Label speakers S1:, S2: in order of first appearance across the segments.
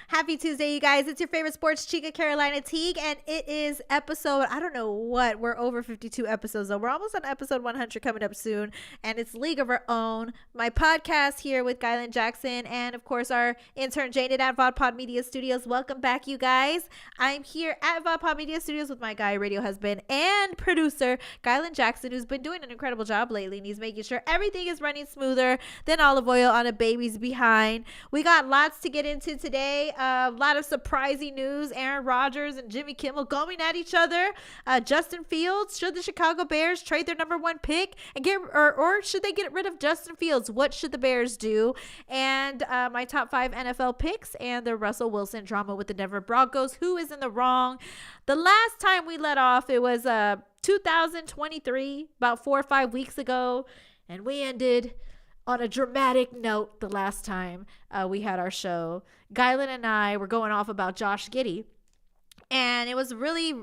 S1: Happy Tuesday, you guys. It's your favorite sports chica, Carolina Teague, and it is episode, I don't know what, we're over 52 episodes, though. We're almost on episode 100 coming up soon, and it's League of Our Own, my podcast here with Gylon Jackson, and of course, our intern, Jaden at VodPod Media Studios. Welcome back, you guys. I'm here at VodPod Media Studios with my guy, radio husband, and producer, Gylon Jackson, who's been doing an incredible job lately, and he's making sure everything is running smoother than olive oil on a baby's behind. We got lots to get into today. A lot of surprising news. Aaron Rodgers and Jimmy Kimmel going at each other. Justin Fields, should the Chicago Bears trade their number one pick and or should they get rid of Justin Fields? What should the Bears do? And my top 5 NFL picks and the Russell Wilson drama with the Denver Broncos. Who is in the wrong? The last time we let off, it was 2023, about 4 or 5 weeks ago, and we ended on a dramatic note the last time we had our show. Gylon and I were going off about Josh Giddey, and it was really,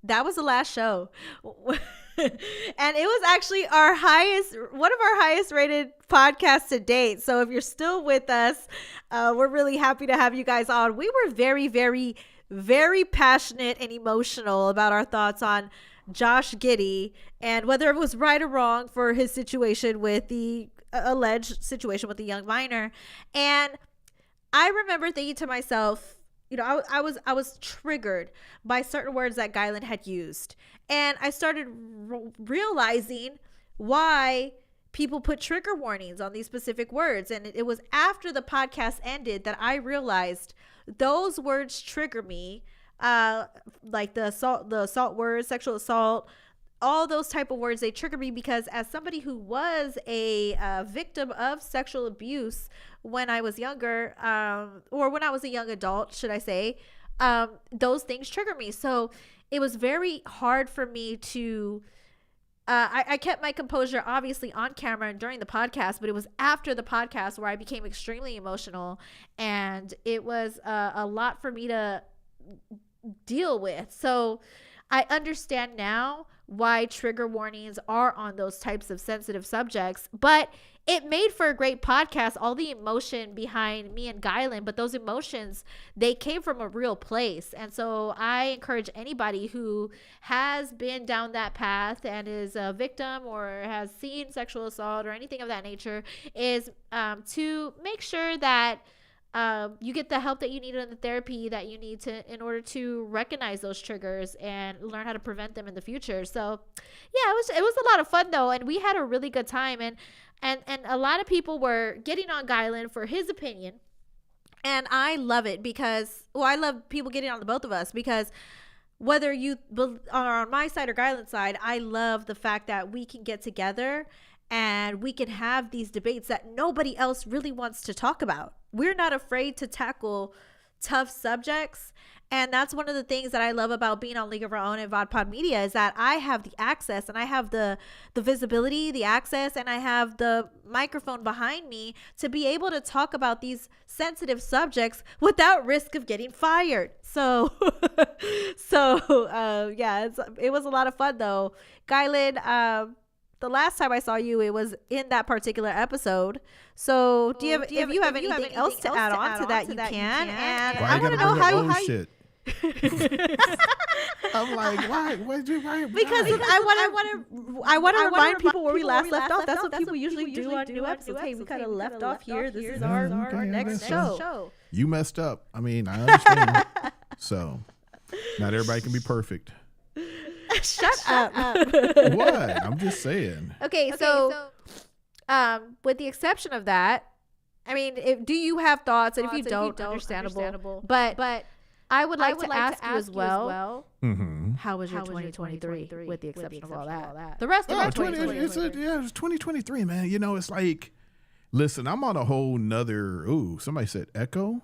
S1: that was the last show. And it was actually one of our highest rated podcasts to date. So if you're still with us, we're really happy to have you guys on. We were very, very, very passionate and emotional about our thoughts on Josh Giddey and whether it was right or wrong for his situation with the alleged situation with the young minor. And I remember thinking to myself, you know, I was triggered by certain words that Gylon had used, and I started realizing why people put trigger warnings on these specific words. And it was after the podcast ended that I realized those words trigger me, like the assault words, sexual assault, all those type of words. They trigger me because as somebody who was a victim of sexual abuse when I was younger, or when I was a young adult, should I say, those things trigger me. So it was very hard for me to, I kept my composure obviously on camera and during the podcast, but it was after the podcast where I became extremely emotional, and it was a lot for me to deal with. So I understand now why trigger warnings are on those types of sensitive subjects, but it made for a great podcast, all the emotion behind me and Gylon, but those emotions, they came from a real place. And so I encourage anybody who has been down that path and is a victim or has seen sexual assault or anything of that nature is to make sure that you get the help that you need and the therapy that you need in order to recognize those triggers and learn how to prevent them in the future. So yeah, it was a lot of fun though, and we had a really good time, and a lot of people were getting on Gylon for his opinion, and I love it because, well, I love people getting on the both of us, because whether you are on my side or Gylon's side, I love the fact that we can get together and we can have these debates that nobody else really wants to talk about. We're not afraid to tackle tough subjects. And that's one of the things that I love about being on League of Our Own and VodPod Media, is that I have the access and I have the visibility, the access, and I have the microphone behind me to be able to talk about these sensitive subjects without risk of getting fired. So, yeah, it was a lot of fun though. Gylon, the last time I saw you, it was in that particular episode. So if you have anything else to add on to that, you can. And I want to know how you. I'm like, why? Because I want to remind people where we last left off. That's what people usually do on new episodes. Hey, we kind of left off here. This is our next show.
S2: You messed up. I mean, I understand. So not everybody can be perfect.
S1: Shut up.
S2: What? I'm just saying.
S1: Okay, so with the exception of that, I mean, do you have thoughts? And if you don't, understandable. But I would like to ask you as well.
S2: Mm-hmm.
S1: How was your 2023 with the exception of all that? The rest of it.
S2: It's 2023, man. You know, it's like, listen, I'm on a whole nother. Ooh, somebody said echo.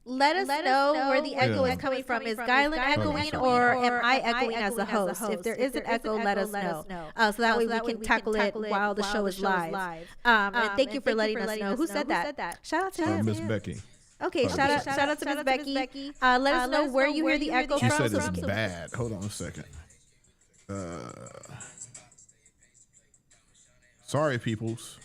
S1: Let us know where the echo is coming from. Is Gylon echoing, or am I echoing as the host? If there is an echo, let us know. So that way we can tackle it while the show is live. And thank you for letting us know. Who said that? Shout out to him.
S2: Miss Becky.
S1: Okay, shout out to Miss Becky. Let us know where you hear the echo from.
S2: She said it's bad. Hold on a second. Sorry, peoples.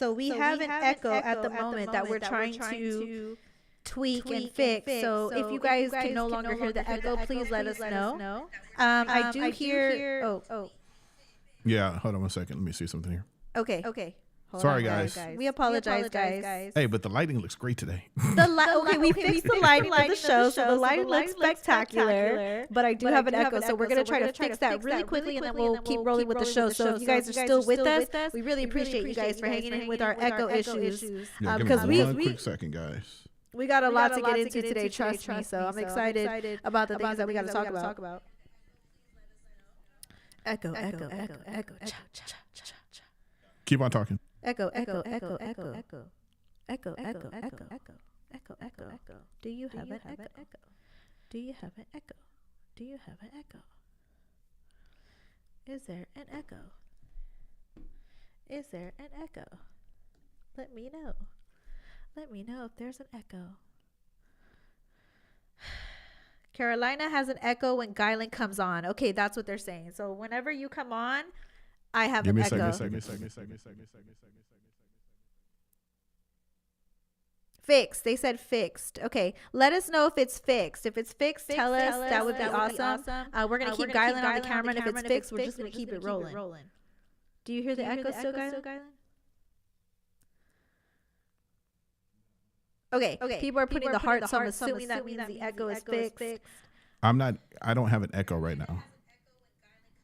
S1: So we have an echo at the moment that we're trying to tweak and fix. So if you guys can no longer hear the echo, please let us know. I do hear. Oh.
S2: Yeah, hold on one second. Let me see something here.
S1: Okay. Hold
S2: Sorry,
S1: on,
S2: guys.
S1: We apologize, guys.
S2: Hey, but the lighting looks great today.
S1: We fixed the lighting for the show, so the lighting looks spectacular. But I do have an echo, so we're going to try to fix that really quickly, and then we'll keep rolling with the show. So if you guys are still with us, we really appreciate you guys for hanging in with our echo issues.
S2: Yeah,
S1: Because
S2: one quick second, guys.
S1: we got a lot to get into today, trust me. So I'm excited about the things that we got to talk about. Echo.
S2: Keep on talking.
S1: Echo. Do you have an echo? Do you have an echo? Do you have an echo? Is there an echo? Is there an echo? Let me know. Let me know if there's an echo. Carolina has an echo when Gylon comes on. Okay, that's what they're saying. So whenever you come on, I have an echo.
S2: Give me a second.
S1: Fixed. They said fixed. Okay. Let us know if it's fixed. If it's fixed, tell us. That would be awesome. We're going to keep Gylon on the camera, and if it's fixed, we're just going to keep it rolling. Do you hear the echo still, Gylon? Okay. People are putting the heart, so I'm assuming that means the echo is fixed.
S2: I don't have an echo right now.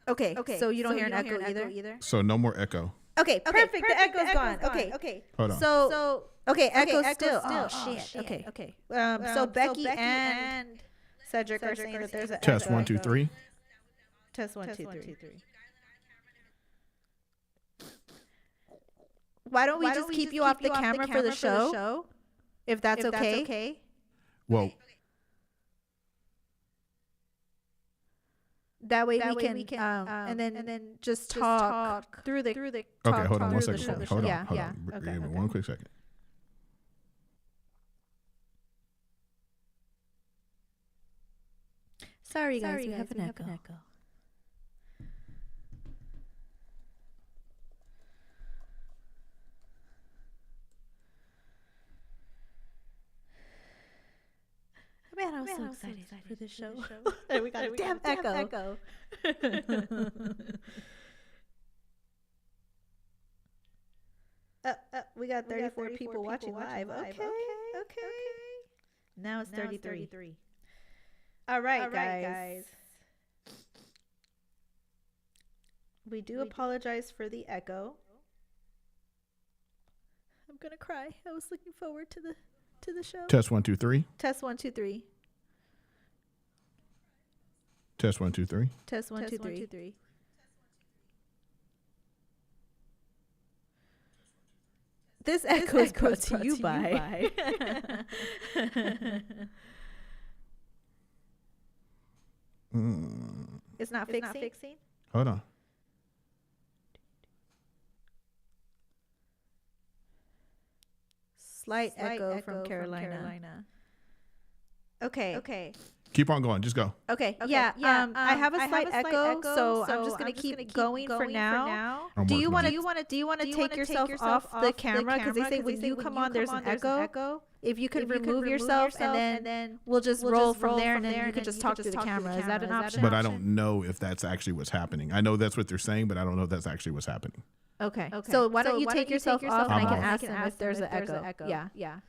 S1: Okay. So you don't hear an echo either?
S2: So no more echo.
S1: Okay, perfect. The echo's gone. Okay.
S2: Hold on.
S1: So echo still. Oh, shit. Okay. So Becky and Cedric are saying that there's an echo.
S2: Test 1 2 3.
S1: Test 1 2 3. Why don't we just keep you off the camera for the show? If that's okay.
S2: Well,
S1: that way we can and then just talk through the
S2: okay, hold on one second. Hold on.
S1: Okay.
S2: Give me one quick second.
S1: Sorry guys, we have an echo. Man, I'm so excited for this show. And we got a damn echo. We got 34 people watching live. Okay. Now it's 33. All right, guys. We do apologize for the echo. I'm gonna cry. I was looking forward to the show.
S2: Test 1 2 3.
S1: Test 1 2 3.
S2: Test 1 2 3.
S1: Test 1 2 3. This echo is brought to you by. It's not fixing.
S2: Hold on.
S1: Slight echo from Carolina. Okay.
S2: Keep on going. Just go.
S1: Okay. Yeah. I have a slight echo, so I'm just gonna keep going for now. Do you want to take yourself off the camera? Because they say when you come on, there's an echo. If you can remove yourself, and then we'll just roll from there, and then you can just talk to the camera. Is that an option?
S2: But I don't know if that's actually what's happening. I know that's what they're saying, but I don't know if that's actually what's happening.
S1: Okay. So why don't you take yourself off, and I can ask them if there's an echo. Yeah.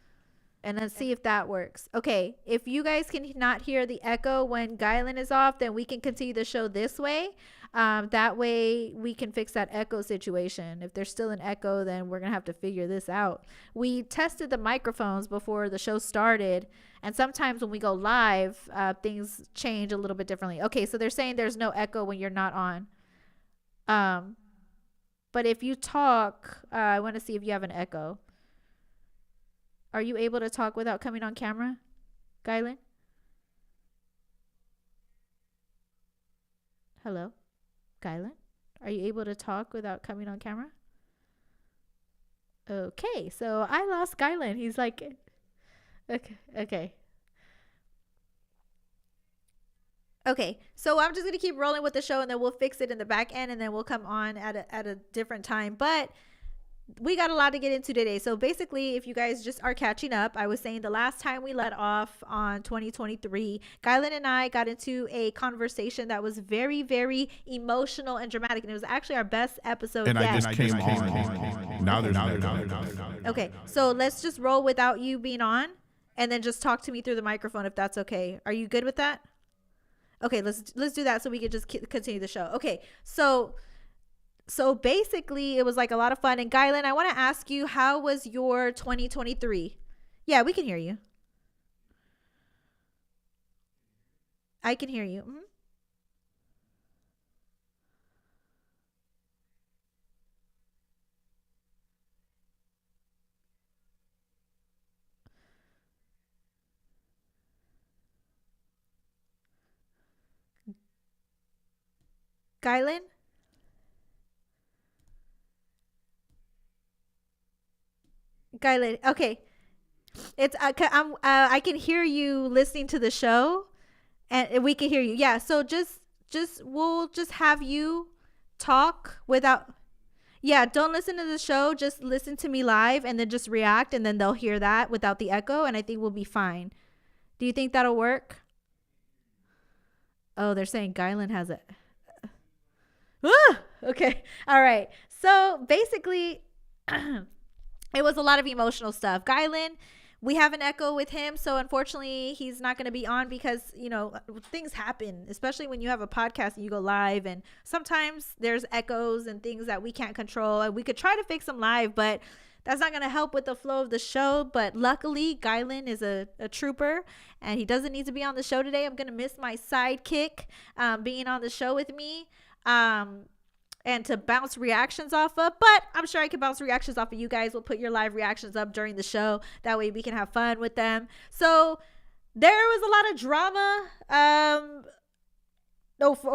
S1: And then see if that works. Okay, if you guys can not hear the echo when Gylon is off, then we can continue the show this way. That way we can fix that echo situation. If there's still an echo, then we're going to have to figure this out. We tested the microphones before the show started, and sometimes when we go live, things change a little bit differently. Okay, so they're saying there's no echo when you're not on. But if you talk, I want to see if you have an echo. Are you able to talk without coming on camera, Gylon? Hello? Gylon? Are you able to talk without coming on camera? Okay, so I lost Gylon. He's like, okay. Okay, so I'm just going to keep rolling with the show, and then we'll fix it in the back end, and then we'll come on at a different time. But we got a lot to get into today. So basically, if you guys just are catching up, I was saying the last time we let off on 2023, Gylon and I got into a conversation that was very, very emotional and dramatic. And it was actually our best episode
S2: And
S1: yet.
S2: I just came on. Now there's
S1: Okay, so let's just roll without you being on and then just talk to me through the microphone if that's okay. Are you good with that? Okay, let's do that so we can just continue the show. Okay, so basically it was like a lot of fun. And Gylon, I want to ask you, how was your 2023? Yeah, we can hear you. I can hear you. Mm-hmm. Gylon? Gylon, okay. It's I can hear you listening to the show, and we can hear you. Yeah, so just we'll just have you talk without. Yeah, don't listen to the show, just listen to me live and then just react, and then they'll hear that without the echo, and I think we'll be fine. Do you think that'll work? Oh, they're saying Gylon has it. Okay. All right. So basically, it was a lot of emotional stuff. Gylon, we have an echo with him, so unfortunately he's not going to be on because, you know, things happen, especially when you have a podcast and you go live, and sometimes there's echoes and things that we can't control, and we could try to fix them live, but that's not going to help with the flow of the show. But luckily, Gylon is a trooper, and he doesn't need to be on the show today. I'm going to miss my sidekick being on the show with me. And to bounce reactions off of, but I'm sure I can bounce reactions off of you guys. We'll put your live reactions up during the show. That way we can have fun with them. So there was a lot of drama.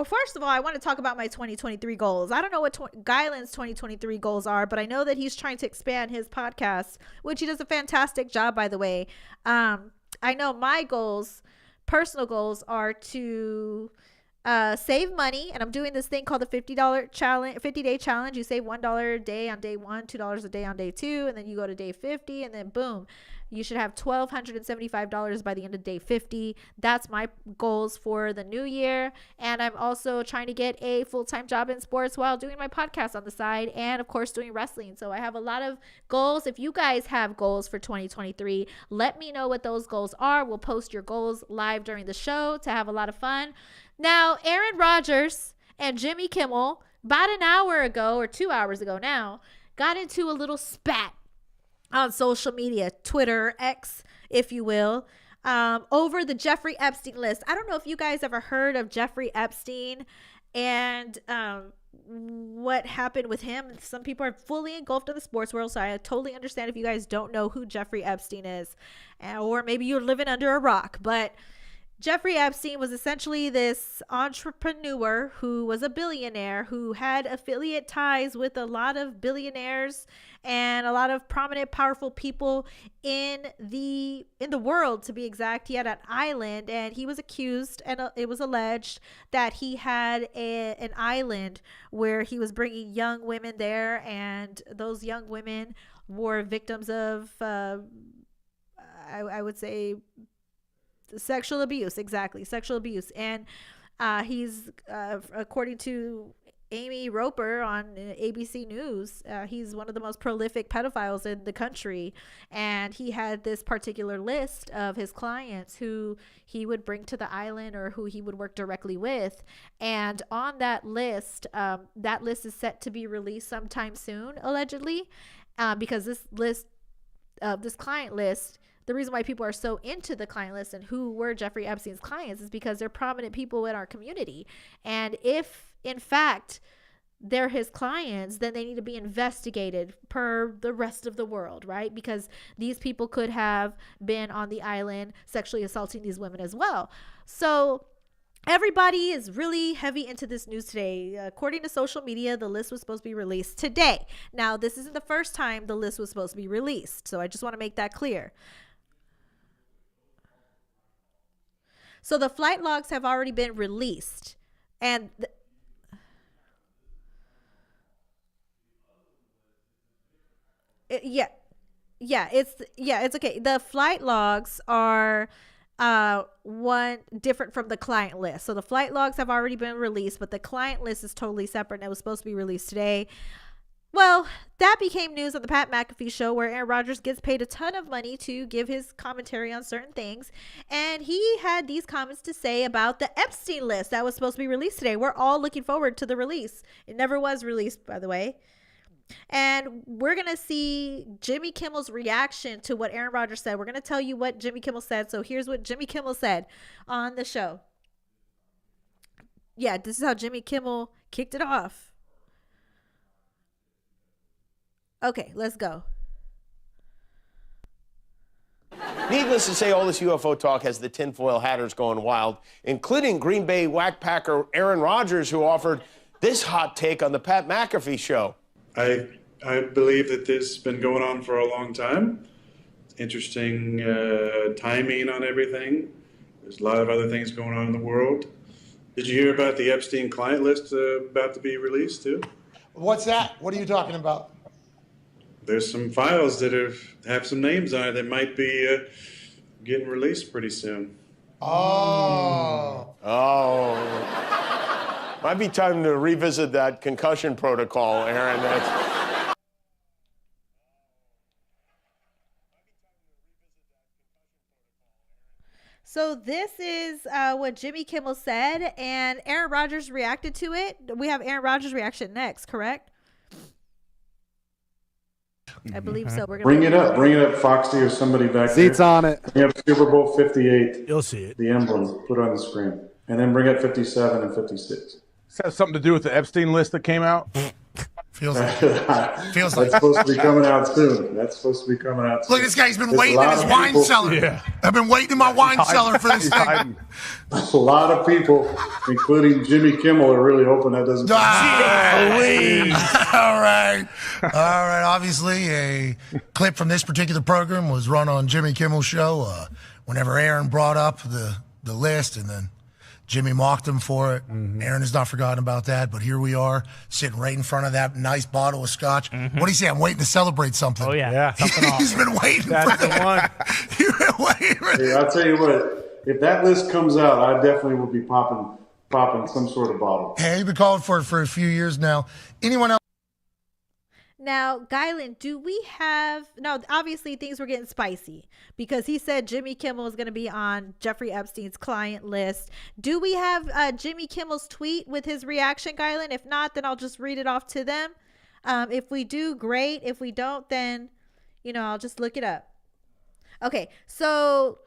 S1: First of all, I want to talk about my 2023 goals. I don't know what Gylon's 2023 goals are, but I know that he's trying to expand his podcast, which he does a fantastic job, by the way. I know my personal goals are to save money, and I'm doing this thing called the $50 challenge, 50-day challenge. You save $1 a day on day 1, $2 a day on day 2, and then you go to day 50, and then boom, you should have $1,275 by the end of day 50. That's my goals for the new year. And I'm also trying to get a full-time job in sports while doing my podcast on the side, and of course doing wrestling. So I have a lot of goals. If you guys have goals for 2023, let me know what those goals are. We'll post your goals live during the show to have a lot of fun. Now, Aaron Rodgers and Jimmy Kimmel, about an hour ago or 2 hours ago now, got into a little spat on social media, Twitter, X, if you will, over the Jeffrey Epstein list. I don't know if you guys ever heard of Jeffrey Epstein and what happened with him. Some people are fully engulfed in the sports world, so I totally understand if you guys don't know who Jeffrey Epstein is, or maybe you're living under a rock, but Jeffrey Epstein was essentially this entrepreneur who was a billionaire who had affiliate ties with a lot of billionaires and a lot of prominent, powerful people in the world, to be exact. He had an island, and he was accused, and it was alleged that he had an island where he was bringing young women there, and those young women were victims of, I would say, sexual abuse. Exactly, sexual abuse. And he's according to Amy Roper on ABC News, he's one of the most prolific pedophiles in the country, and he had this particular list of his clients who he would bring to the island or who he would work directly with. And on that list is set to be released sometime soon, allegedly, because this client list, the reason why people are so into the client list and who were Jeffrey Epstein's clients is because they're prominent people in our community. And if, in fact, they're his clients, then they need to be investigated per the rest of the world, right? Because these people could have been on the island sexually assaulting these women as well. So everybody is really heavy into this news today. According to social media, the list was supposed to be released today. Now, this isn't the first time the list was supposed to be released, so I just want to make that clear. So the flight logs have already been released, and It's okay. The flight logs are one different from the client list. So the flight logs have already been released, but the client list is totally separate and it was supposed to be released today. Well, that became news on the Pat McAfee show, where Aaron Rodgers gets paid a ton of money to give his commentary on certain things. And he had these comments to say about the Epstein list that was supposed to be released today. We're all looking forward to the release. It never was released, by the way. And we're going to see Jimmy Kimmel's reaction to what Aaron Rodgers said. We're going to tell you what Jimmy Kimmel said. So here's what Jimmy Kimmel said on the show. Yeah, this is how Jimmy Kimmel kicked it off. Okay, let's go.
S3: Needless to say, all this UFO talk has the tinfoil hatters going wild, including Green Bay whackpacker Aaron Rodgers, who offered this hot take on the Pat McAfee show.
S4: I believe that this has been going on for a long time. Interesting timing on everything. There's a lot of other things going on in the world. Did you hear about the Epstein client list about to be released too?
S5: What's that? What are you talking about?
S4: There's some files that have some names on it that might be getting released pretty soon.
S5: Oh.
S3: Might be time to revisit that concussion protocol, Aaron.
S1: So this is what Jimmy Kimmel said, and Aaron Rodgers reacted to it. We have Aaron Rodgers' reaction next, correct? I believe so. We're gonna
S4: Bring it up, Foxy or somebody back there.
S6: Seats on it.
S4: Bring up Super Bowl 58.
S6: You'll see it.
S4: The emblem. Put it on the screen. And then bring up 57 and 56.
S7: Does that have something to do with the Epstein list that came out?
S5: Feels like.
S4: That's supposed to be coming out soon.
S5: Look, this guy's been waiting in his wine cellar.
S7: Yeah.
S5: I've been waiting in my wine cellar for this thing.
S4: A lot of people, including Jimmy Kimmel, are really hoping that doesn't.
S5: All right. Obviously, a clip from this particular program was run on Jimmy Kimmel's show whenever Aaron brought up the list, and then Jimmy mocked him for it. Mm-hmm. Aaron has not forgotten about that, but here we are sitting right in front of that nice bottle of scotch. Mm-hmm. What do you say? I'm waiting to celebrate something.
S6: Oh, yeah.
S5: He's been waiting
S6: That's
S5: for
S6: the one.
S5: You've been waiting for
S4: Hey, I'll tell you what, if that list comes out, I definitely will be popping some sort of bottle.
S5: Hey, you've been calling for it for a few years now. Anyone else?
S1: Now, Gylon, do we have... Now, obviously, things were getting spicy because he said Jimmy Kimmel was going to be on Jeffrey Epstein's client list. Do we have Jimmy Kimmel's tweet with his reaction, Gylon? If not, then I'll just read it off to them. If we do, great. If we don't, then, I'll just look it up. Okay, so...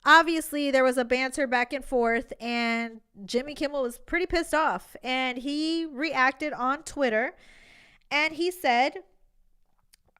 S1: Obviously, there was a banter back and forth, and Jimmy Kimmel was pretty pissed off. And he reacted on Twitter, and he said,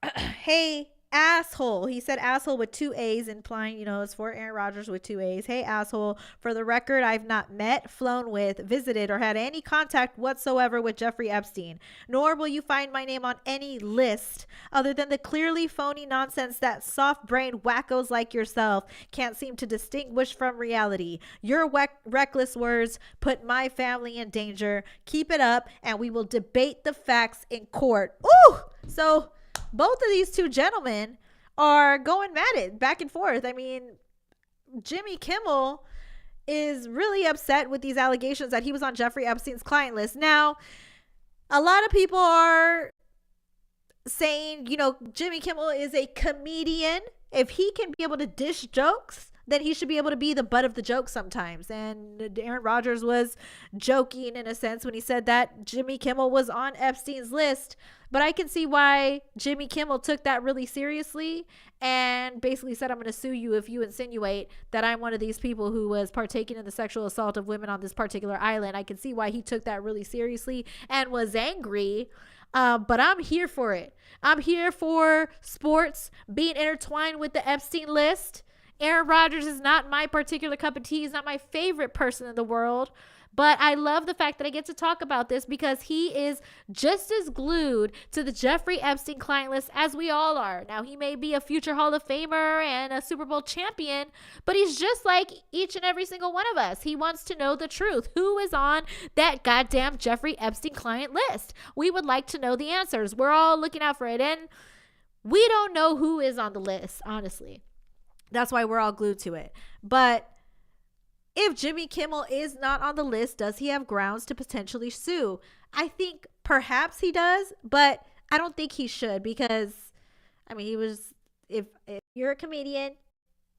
S1: hey, asshole. He said asshole with 2 A's, implying, it's for Aaron Rodgers with 2 A's. Hey, asshole. For the record, I've not met, flown with, visited, or had any contact whatsoever with Jeffrey Epstein. Nor will you find my name on any list other than the clearly phony nonsense that soft-brained wackos like yourself can't seem to distinguish from reality. Your reckless words put my family in danger. Keep it up, and we will debate the facts in court. Ooh! So... both of these two gentlemen are going at it back and forth. I mean, Jimmy Kimmel is really upset with these allegations that he was on Jeffrey Epstein's client list. Now, a lot of people are saying, Jimmy Kimmel is a comedian. If he can be able to dish jokes, then he should be able to be the butt of the joke sometimes. And Aaron Rodgers was joking in a sense when he said that Jimmy Kimmel was on Epstein's list. But I can see why Jimmy Kimmel took that really seriously and basically said, I'm going to sue you if you insinuate that I'm one of these people who was partaking in the sexual assault of women on this particular island. I can see why he took that really seriously and was angry. But I'm here for it. I'm here for sports being intertwined with the Epstein list. Aaron Rodgers is not my particular cup of tea. He's not my favorite person in the world. But I love the fact that I get to talk about this because he is just as glued to the Jeffrey Epstein client list as we all are. Now, he may be a future Hall of Famer and a Super Bowl champion, but he's just like each and every single one of us. He wants to know the truth. Who is on that goddamn Jeffrey Epstein client list? We would like to know the answers. We're all looking out for it. And We don't know who is on the list, honestly. That's why we're all glued to it. But if Jimmy Kimmel is not on the list, does he have grounds to potentially sue? I think perhaps he does, but I don't think he should, because, I mean, he was, if you're a comedian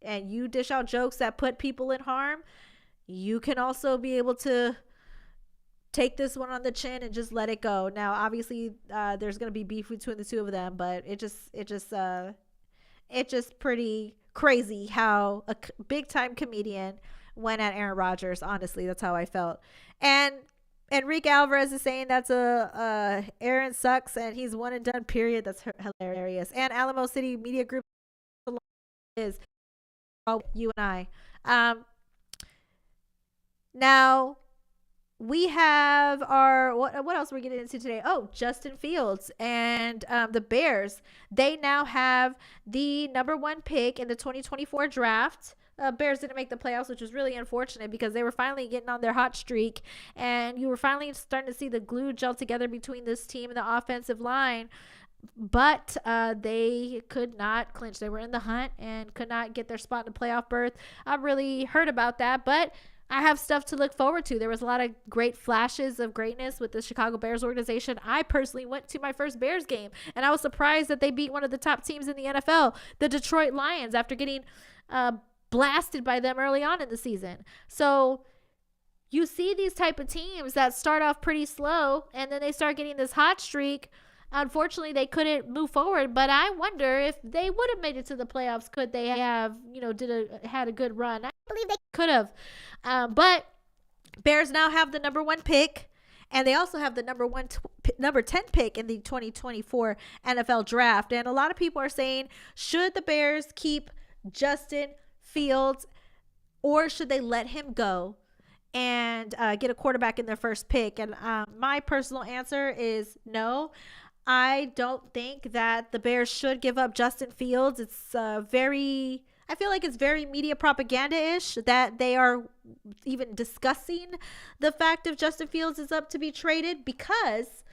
S1: and you dish out jokes that put people in harm, you can also be able to take this one on the chin and just let it go. Now, obviously, there's going to be beef between the two of them, but it's just pretty crazy how a big time comedian went at Aaron Rodgers. Honestly, that's how I felt. And Enrique Alvarez is saying that's Aaron sucks and he's one and done, period. That's hilarious. And Alamo City Media Group is you and I. Now we have our, what else are we getting into today? Oh, Justin Fields and the Bears. They now have the number 1 pick in the 2024 draft. Bears didn't make the playoffs, which was really unfortunate because they were finally getting on their hot streak, and you were finally starting to see the glue gel together between this team and the offensive line. But they could not clinch. They were in the hunt and could not get their spot in the playoff berth. I'm really hurt about that, but I have stuff to look forward to. There was a lot of great flashes of greatness with the Chicago Bears organization. I personally went to my first Bears game, and I was surprised that they beat one of the top teams in the NFL, the Detroit Lions, after getting blasted by them early on in the season. So you see these type of teams that start off pretty slow and then they start getting this hot streak. Unfortunately, they couldn't move forward, but I wonder if they would have made it to the playoffs. Could they have, had a good run? I believe they could have. But Bears now have the number 1 pick, and they also have the number 10 pick in the 2024 NFL draft. And a lot of people are saying, should the Bears keep Justin Fields, or should they let him go and get a quarterback in their first pick? And my personal answer is no. I don't think that the Bears should give up Justin Fields. It's I feel like it's very media propaganda-ish that they are even discussing the fact if Justin Fields is up to be traded, because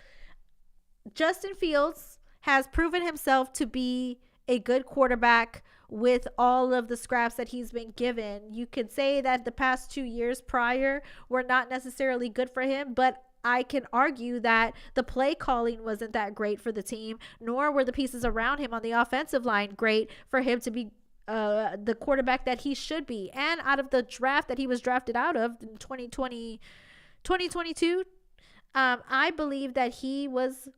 S1: Justin Fields has proven himself to be a good quarterback with all of the scraps that he's been given. You could say that the past 2 years prior were not necessarily good for him, but I can argue that the play calling wasn't that great for the team, nor were the pieces around him on the offensive line great for him to be the quarterback that he should be. And out of the draft that he was drafted out of in 2022, I believe that he was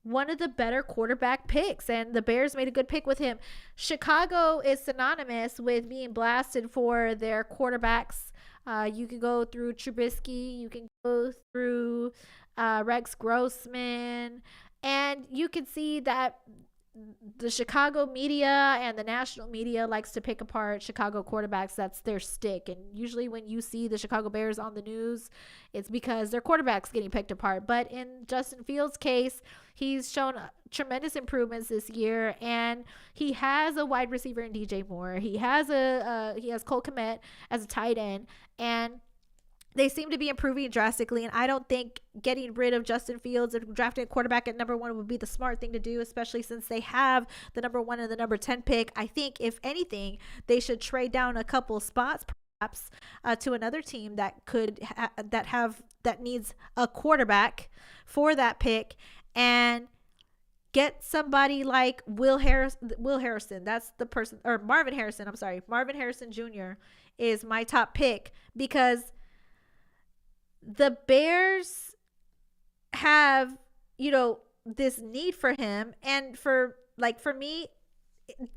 S1: one of the better quarterback picks, and the Bears made a good pick with him. Chicago is synonymous with being blasted for their quarterbacks. You can go through Trubisky, you can go through Rex Grossman, and you can see that the Chicago media and the national media likes to pick apart Chicago quarterbacks. That's their stick. And usually when you see the Chicago Bears on the news, it's because their quarterback's getting picked apart. But in Justin Fields' case, he's shown tremendous improvements this year, and he has a wide receiver in DJ Moore. He has Cole Kmet as a tight end, and they seem to be improving drastically, and I don't think getting rid of Justin Fields and drafting a quarterback at number 1 would be the smart thing to do, especially since they have the number 1 and the number 10 pick. I think, if anything, they should trade down a couple spots, perhaps, to another team that could that needs a quarterback for that pick, and get somebody like Will Harrison. That's the person, or Marvin Harrison. I'm sorry, Marvin Harrison Jr. is my top pick, because the Bears have, this need for him. And for me,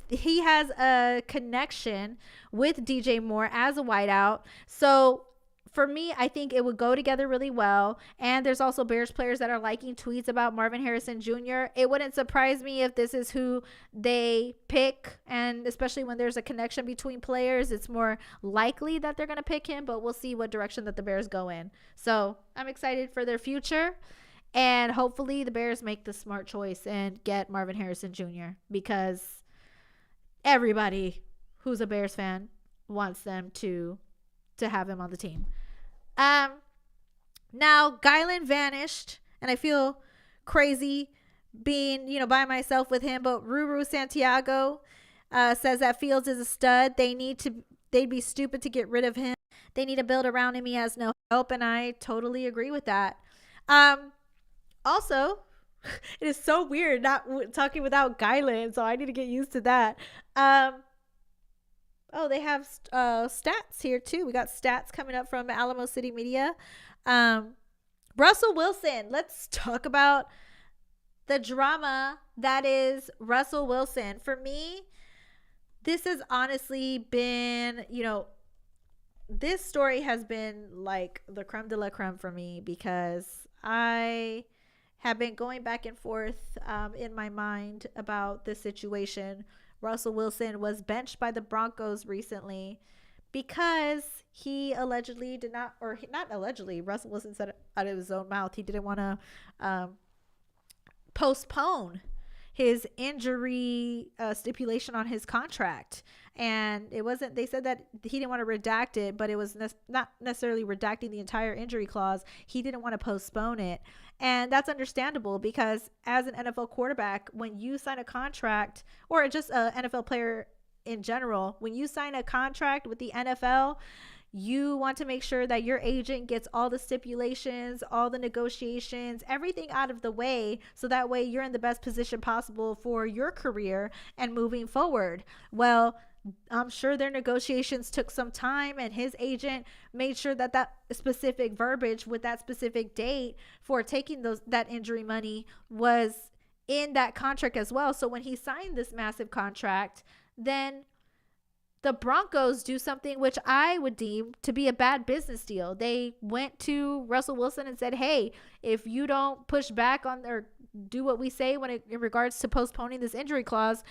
S1: he has a connection with DJ Moore as a wideout. So for me, I think it would go together really well. And there's also Bears players that are liking tweets about Marvin Harrison Jr. It wouldn't surprise me if this is who they pick. And especially when there's a connection between players, it's more likely that they're going to pick him. But we'll see what direction that the Bears go in. So I'm excited for their future. And hopefully the Bears make the smart choice and get Marvin Harrison Jr. because everybody who's a Bears fan wants them to have him on the team. Now Gylon vanished, and I feel crazy being, by myself with him. But Ruru Santiago says that Fields is a stud. They'd be stupid to get rid of him. They need to build around him. He has no help, and I totally agree with that. Also, it is so weird not talking without Gylon, so I need to get used to that. Oh, they have stats here too. We got stats coming up from Alamo City Media. Russell Wilson. Let's talk about the drama that is Russell Wilson. For me, this has honestly been, this story has been like the creme de la creme for me, because I have been going back and forth in my mind about this situation. Russell Wilson was benched by the Broncos recently because he allegedly did not, or not allegedly, Russell Wilson said out of his own mouth he didn't want to postpone his injury stipulation on his contract. And it wasn't, they said that he didn't want to redact it, but it was not necessarily redacting the entire injury clause. He didn't want to postpone it. And that's understandable, because as an NFL quarterback, when you sign a contract, or just an NFL player in general, when you sign a contract with the NFL, you want to make sure that your agent gets all the stipulations, all the negotiations, everything out of the way, so that way you're in the best position possible for your career and moving forward. Well, I'm sure their negotiations took some time, and his agent made sure that that specific verbiage with that specific date for taking that injury money was in that contract as well. So when he signed this massive contract, then the Broncos do something which I would deem to be a bad business deal. They went to Russell Wilson and said, hey, if you don't push back on or do what we say in regards to postponing this injury clause,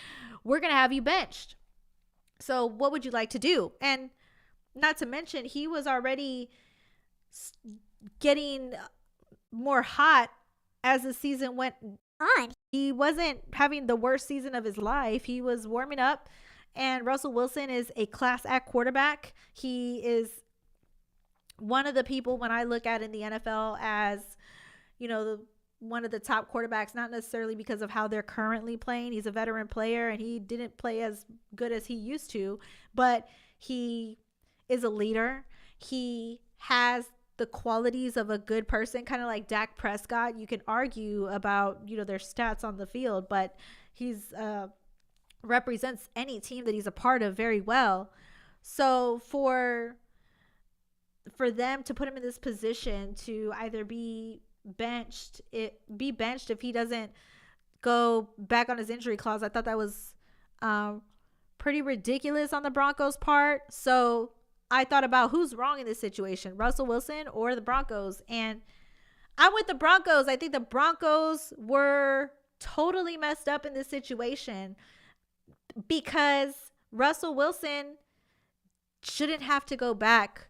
S1: we're going to have you benched. So what would you like to do? And not to mention, he was already getting more hot as the season went on. He wasn't having the worst season of his life. He was warming up. And Russell Wilson is a class act quarterback. He is one of the people, when I look at in the NFL, as, one of the top quarterbacks, not necessarily because of how they're currently playing. He's a veteran player, and he didn't play as good as he used to, but he is a leader. He has the qualities of a good person, kind of like Dak Prescott. You can argue about, their stats on the field, but he's, represents any team that he's a part of very well. So for them to put him in this position to either be benched if he doesn't go back on his injury clause, I thought that was pretty ridiculous on the Broncos' part. So I thought about who's wrong in this situation, Russell Wilson or the Broncos, and I'm with the Broncos. I think the Broncos were totally messed up in this situation, because Russell Wilson shouldn't have to go back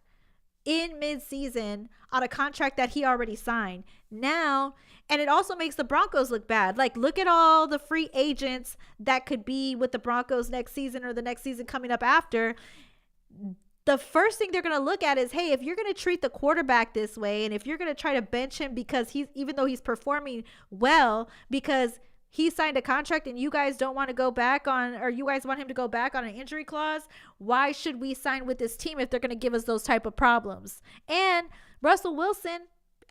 S1: in mid-season on a contract that he already signed now. And it also makes the Broncos look bad. Like, look at all the free agents that could be with the Broncos next season or the next season coming up after. The first thing they're going to look at is, hey, if you're going to treat the quarterback this way, and if you're going to try to bench him because even though he's performing well, because he signed a contract and you guys don't want to go back on, or you guys want him to go back on an injury clause, why should we sign with this team if they're going to give us those type of problems? And Russell Wilson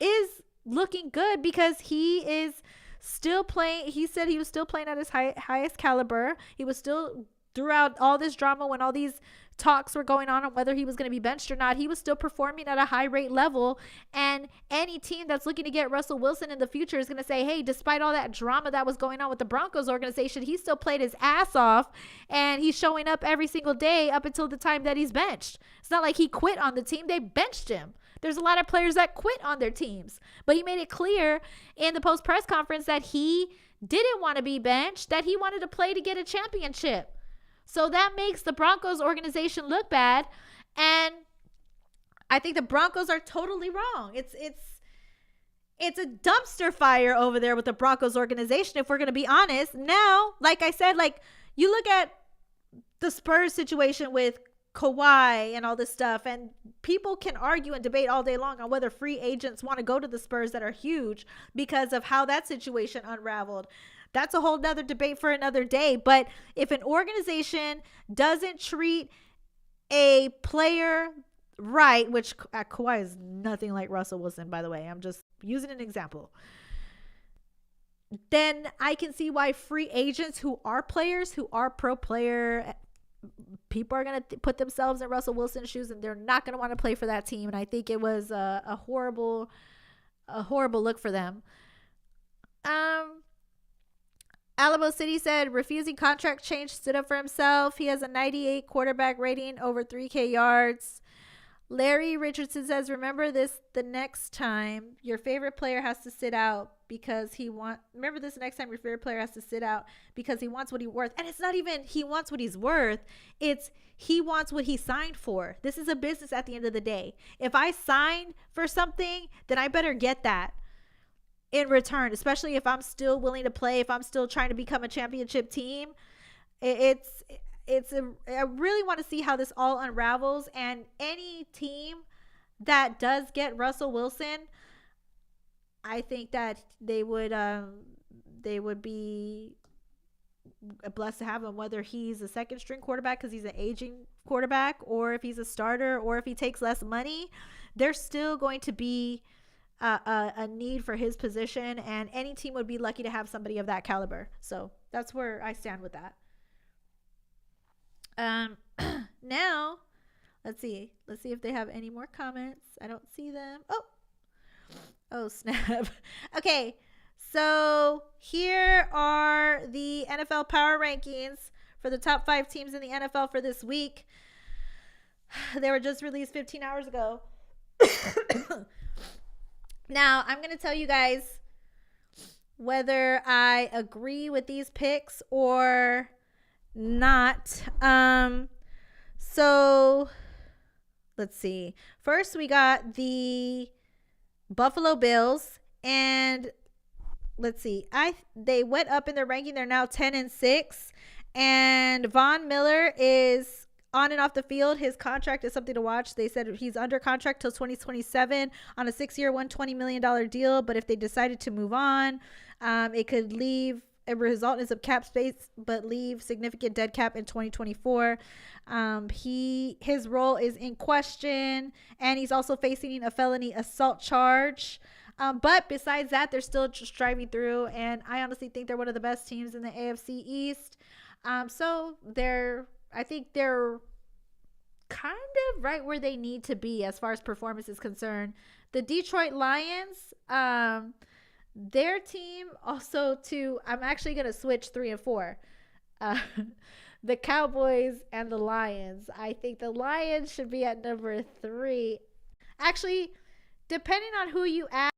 S1: is looking good, because he is still playing. He said he was still playing at his highest caliber. He was still, throughout all this drama, when all these talks were going on whether he was going to be benched or not, he was still performing at a high rate level. And any team that's looking to get Russell Wilson in the future is going to say, hey, despite all that drama that was going on with the Broncos organization, he still played his ass off, and he's showing up every single day up until the time that he's benched. It's not like he quit on the team. They benched him. There's a lot of players that quit on their teams, but he made it clear in the post press conference that he didn't want to be benched, that he wanted to play to get a championship. So that makes the Broncos organization look bad. And I think the Broncos are totally wrong. It's a dumpster fire over there with the Broncos organization, if we're going to be honest. Now, like I said, like, you look at the Spurs situation with Kawhi and all this stuff. And people can argue and debate all day long on whether free agents want to go to the Spurs that are huge because of how that situation unraveled. That's a whole nother debate for another day. But if an organization doesn't treat a player right, which Kawhi is nothing like Russell Wilson, by the way, I'm just using an example, then I can see why free agents who are players, who are pro player, people are going to put themselves in Russell Wilson's shoes and they're not going to want to play for that team. And I think it was a horrible look for them. Alamo City said refusing contract change, stood up for himself. He has a 98 quarterback rating, over 3K yards. Larry Richardson says, remember this the next time your favorite player has to sit out because he wants what he's worth. And it's not even he wants what he's worth. It's he wants what he signed for. This is a business at the end of the day. If I signed for something, then I better get that in return, especially if I'm still willing to play, if I'm still trying to become a championship team. I really want to see how this all unravels, and any team that does get Russell Wilson, I think that they would be blessed to have him, whether he's a second string quarterback because he's an aging quarterback, or if he's a starter, or if he takes less money. There's still going to be a need for his position, and any team would be lucky to have somebody of that caliber. So that's where I stand with that. Now let's see if they have any more comments. I don't see them. Oh snap. Okay, so here are the NFL power rankings for the top 5 teams in the NFL for this week. They were just released 15 hours ago. Now I'm going to tell you guys whether I agree with these picks or not. So let's see. First, we got the Buffalo Bills, and let's see. They went up in their ranking. They're now 10-6, and Von Miller is on and off the field. His contract is something to watch. They said he's under contract till 2027 on a 6-year, $120 million deal. But if they decided to move on, it could result in some cap space, but leave significant dead cap in 2024. His role is in question, and he's also facing a felony assault charge. But besides that, they're still striving through, and I honestly think they're one of the best teams in the AFC East. So I think they're kind of right where they need to be as far as performance is concerned. The Detroit Lions, their team also too. I'm actually going to switch 3 and 4. The Cowboys and the Lions. I think the Lions should be at number 3. Actually, depending on who you ask,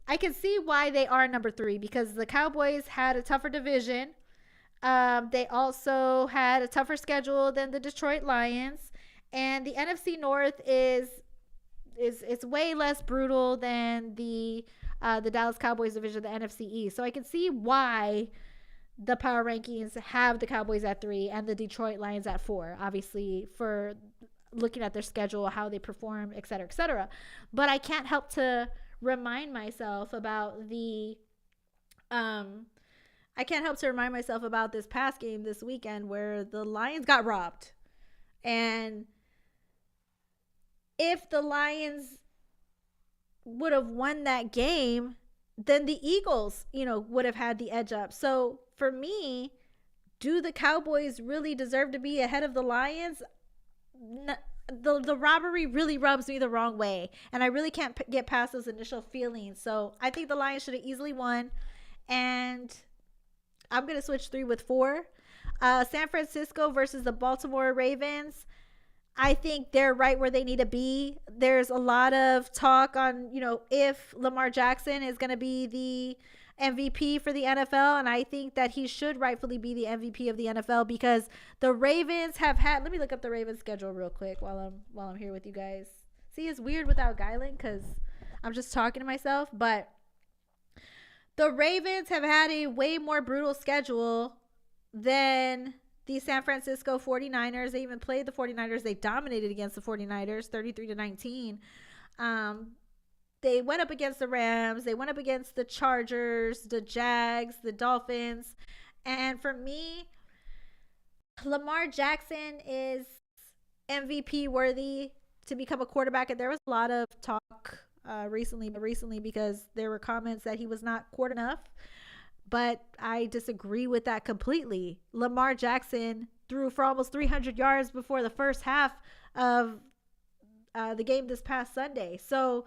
S1: I can see why they are number 3, because the Cowboys had a tougher division. They also had a tougher schedule than the Detroit Lions, and the NFC North is way less brutal than the Dallas Cowboys division, the NFC East. So I can see why the power rankings have the Cowboys at 3 and the Detroit Lions at 4, obviously for looking at their schedule, how they perform, et cetera, et cetera. But I can't help to remind myself about this past game this weekend where the Lions got robbed. And if the Lions would have won that game, then the Eagles, would have had the edge up. So for me, do the Cowboys really deserve to be ahead of the Lions? The robbery really rubs me the wrong way, and I really can't get past those initial feelings. So I think the Lions should have easily won, and I'm going to switch 3 with 4. San Francisco versus the Baltimore Ravens. I think they're right where they need to be. There's a lot of talk on, if Lamar Jackson is going to be the MVP for the NFL, and I think that he should rightfully be the MVP of the NFL because the Ravens have had. Let me look up the Ravens schedule real quick while I'm here with you guys. See, it's weird without Gylon because I'm just talking to myself, but the Ravens have had a way more brutal schedule than the San Francisco 49ers. They even played the 49ers. They dominated against the 49ers, 33-19. They went up against the Rams. They went up against the Chargers, the Jags, the Dolphins. And for me, Lamar Jackson is MVP worthy to become a quarterback. And there was a lot of talk recently because there were comments that he was not quarterback enough. But I disagree with that completely. Lamar Jackson threw for almost 300 yards before the first half of the game this past Sunday. So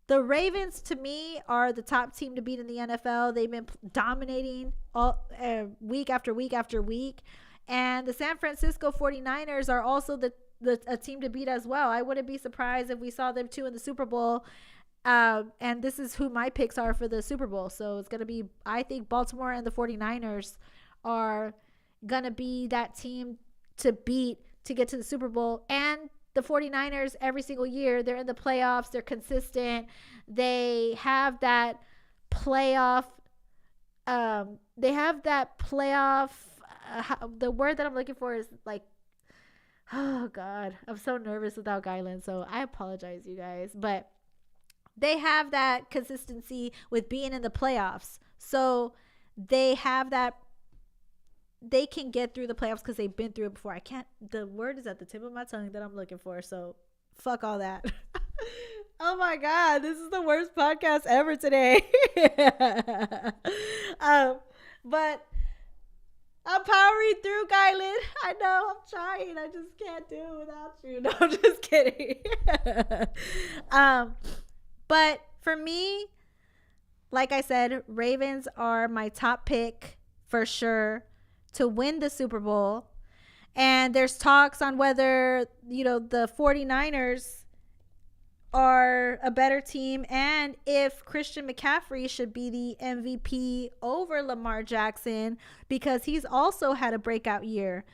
S1: the Ravens, to me, are the top team to beat in the NFL. They've been dominating all week after week after week. And the San Francisco 49ers are also a team to beat as well. I wouldn't be surprised if we saw them too in the Super Bowl. And this is who my picks are for the Super Bowl. So it's going to be, I think Baltimore and the 49ers are going to be that team to beat to get to the Super Bowl. And the 49ers, every single year, they're in the playoffs. They're consistent. They have that playoff. The word that I'm looking for is like, oh God, I'm so nervous without Gylon. So I apologize, you guys. But they have that consistency with being in the playoffs. So they have that. They can get through the playoffs because they've been through it before. The word is at the tip of my tongue that I'm looking for. So fuck all that. Oh my God, this is the worst podcast ever today. But I'm powering through, Gylon. I know, I'm trying. I just can't do it without you. No, I'm just kidding. But for me, like I said, Ravens are my top pick for sure to win the Super Bowl. And there's talks on whether, the 49ers are a better team and if Christian McCaffrey should be the MVP over Lamar Jackson because he's also had a breakout year.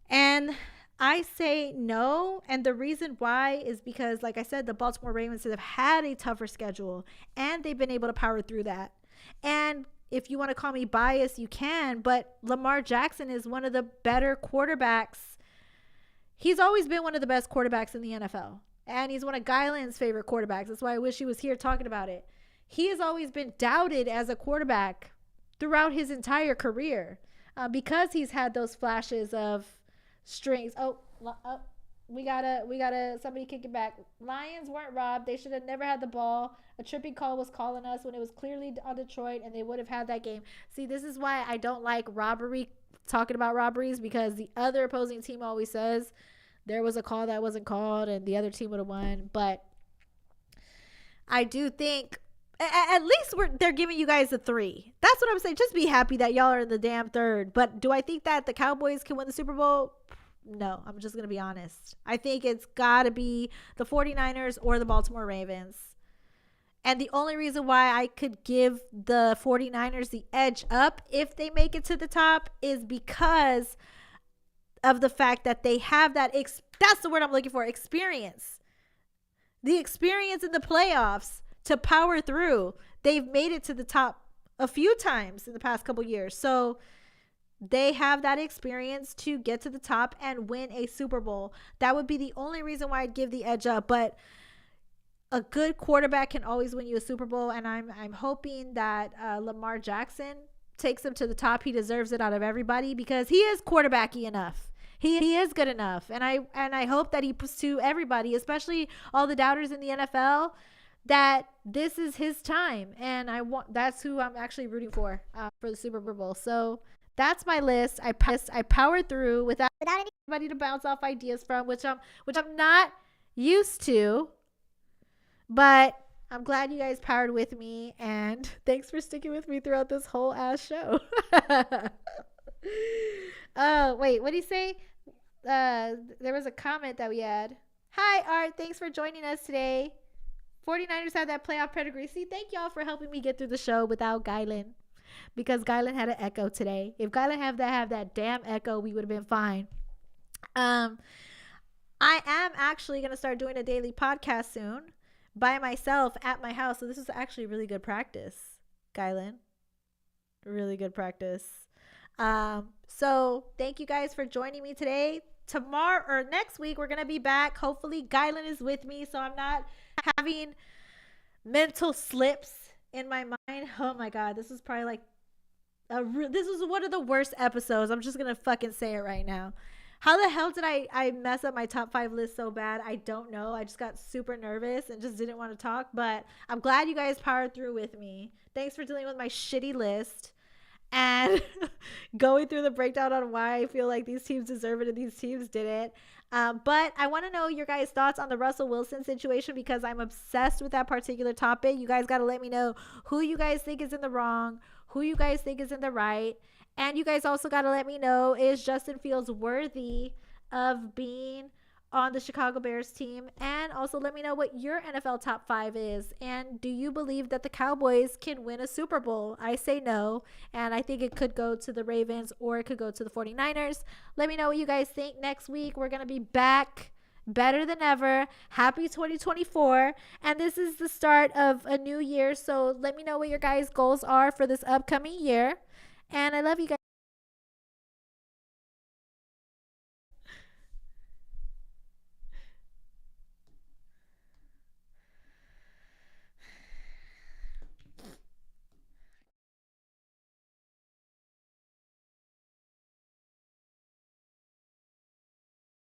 S1: And I say no. And the reason why is because, like I said, the Baltimore Ravens have had a tougher schedule and they've been able to power through that. And if you want to call me biased, you can, but Lamar Jackson is one of the better quarterbacks. He's always been one of the best quarterbacks in the NFL. And he's one of Gylon's favorite quarterbacks. That's why I wish he was here talking about it. He has always been doubted as a quarterback throughout his entire career because he's had those flashes of strings. We gotta somebody kick it back. Lions weren't robbed. They should have never had the ball. A tripping call was calling us when it was clearly on Detroit and they would have had that game. See, this is why I don't like talking about robberies, because the other opposing team always says there was a call that wasn't called and the other team would have won. But I do think at least they're giving you guys a 3. That's what I'm saying. Just be happy that y'all are in the damn third. But do I think that the Cowboys can win the Super Bowl? No, I'm just going to be honest. I think it's got to be the 49ers or the Baltimore Ravens. And the only reason why I could give the 49ers the edge up if they make it to the top is because of the fact that they have that, that's the word I'm looking for, experience. The experience in the playoffs to power through. They've made it to the top a few times in the past couple years. So they have that experience to get to the top and win a Super Bowl. That would be the only reason why I'd give the edge up. But a good quarterback can always win you a Super Bowl. And I'm hoping that Lamar Jackson takes him to the top. He deserves it out of everybody because he is quarterbacky enough. He is good enough. And I hope that he puts to everybody, especially all the doubters in the NFL, that this is his time. And that's who I'm actually rooting for the Super Bowl. So that's my list. I powered through without anybody to bounce off ideas from, which I'm not used to. But I'm glad you guys powered with me, and thanks for sticking with me throughout this whole ass show. Oh, wait, what did he say? There was a comment that we had. Hi, Art. Thanks for joining us today. 49ers have that playoff pedigree. See, thank y'all for helping me get through the show without Gylon, because Gylon had an echo today. If Gylon have that damn echo, we would have been fine. I am actually going to start doing a daily podcast soon by myself at my house. So this is actually really good practice, Gylon. Really good practice. So thank you guys for joining me today. Tomorrow or next week, we're going to be back. Hopefully Gylon is with me, so I'm not having mental slips in my mind. Oh my God, this is probably like this was one of the worst episodes. I'm just going to fucking say it right now. How the hell did I mess up my top 5 list so bad? I don't know. I just got super nervous and just didn't want to talk, but I'm glad you guys powered through with me. Thanks for dealing with my shitty list and going through the breakdown on why I feel like these teams deserve it and these teams didn't. But I want to know your guys' thoughts on the Russell Wilson situation because I'm obsessed with that particular topic. You guys got to let me know who you guys think is in the wrong, who you guys think is in the right. And you guys also got to let me know, is Justin Fields worthy of being on the Chicago Bears team? And also let me know what your NFL top 5 is. And do you believe that the Cowboys can win a Super Bowl? I say no. And I think it could go to the Ravens or it could go to the 49ers. Let me know what you guys think. Next week, we're going to be back better than ever. Happy 2024. And this is the start of a new year. So let me know what your guys' goals are for this upcoming year. And I love you guys.